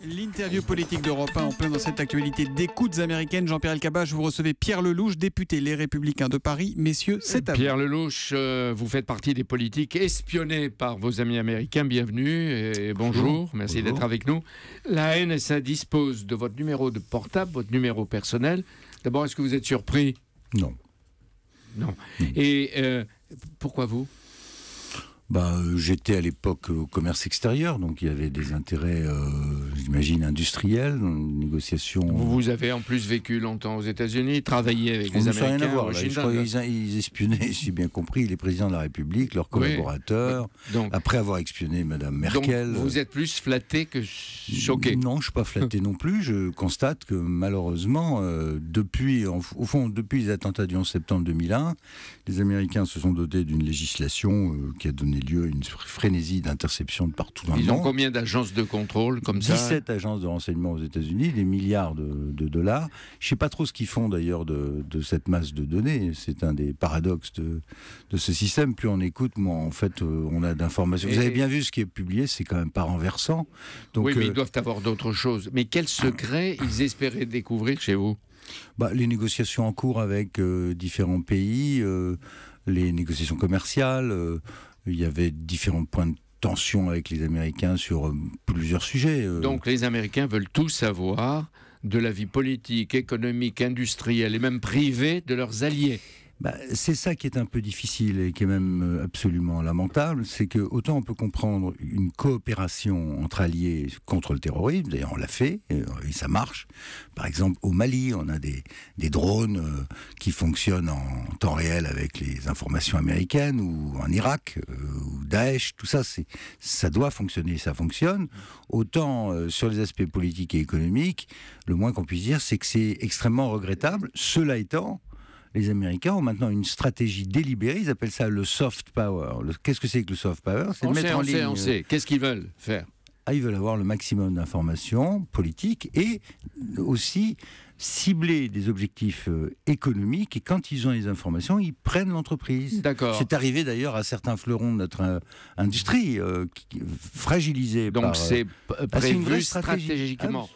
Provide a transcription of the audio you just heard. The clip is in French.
L'interview politique d'Europe 1 en plein dans cette actualité d'écoutes américaines. Jean-Pierre Elkabbach, vous recevez Pierre Lellouche, député Les Républicains de Paris. Messieurs, c'est à vous. Pierre Lellouche, vous faites partie des politiques espionnés par vos amis américains. Bienvenue et bonjour. Merci d'être avec nous. La NSA dispose de votre numéro de portable, votre numéro personnel. D'abord, est-ce que vous êtes surpris? Non. Non. Et pourquoi vous? J'étais à l'époque au commerce extérieur, donc il y avait des intérêts, j'imagine, industriels, négociations. Vous avez en plus vécu longtemps aux États-Unis, travaillé avec les Américains. Rien à voir. Je crois qu'ils espionnaient, si j'ai bien compris, les présidents de la République, leurs collaborateurs, après avoir espionné Mme Merkel. Donc vous êtes plus flatté que choqué? Non, je ne suis pas flatté non plus. Je constate que malheureusement, depuis les attentats du 11 septembre 2001, les Américains se sont dotés d'une législation qui a donné lieu à une frénésie d'interception de partout dans le monde. Ils ont combien d'agences de contrôle comme 17 agences de renseignement aux États-Unis, des milliards de dollars. Je ne sais pas trop ce qu'ils font d'ailleurs de cette masse de données. C'est un des paradoxes de ce système. Plus on écoute, moins en fait on a d'informations. Vous avez bien vu ce qui est publié, c'est quand même pas renversant. Donc, oui, mais ils doivent avoir d'autres choses. Mais quels secrets ils espéraient découvrir chez vous? Les négociations en cours avec différents pays, les négociations commerciales. Il y avait différents points de tension avec les Américains sur plusieurs sujets. Donc les Américains veulent tout savoir de la vie politique, économique, industrielle et même privée de leurs alliés. C'est ça qui est un peu difficile et qui est même absolument lamentable, c'est que autant on peut comprendre une coopération entre alliés contre le terrorisme, d'ailleurs on l'a fait, et ça marche. Par exemple au Mali, on a des drones qui fonctionnent en temps réel avec les informations américaines, ou en Irak, ou Daesh, tout ça, ça doit fonctionner, ça fonctionne. Autant sur les aspects politiques et économiques, le moins qu'on puisse dire, c'est que c'est extrêmement regrettable. Cela étant, les Américains ont maintenant une stratégie délibérée, ils appellent ça le soft power. Qu'est-ce que c'est que le soft power? C'est de mettre en ligne... On sait. Qu'est-ce qu'ils veulent faire? Ils veulent avoir le maximum d'informations politiques et aussi cibler des objectifs économiques. Et quand ils ont les informations, ils prennent l'entreprise. D'accord. C'est arrivé d'ailleurs à certains fleurons de notre industrie, fragilisés. Donc c'est prévu une vraie stratégiquement.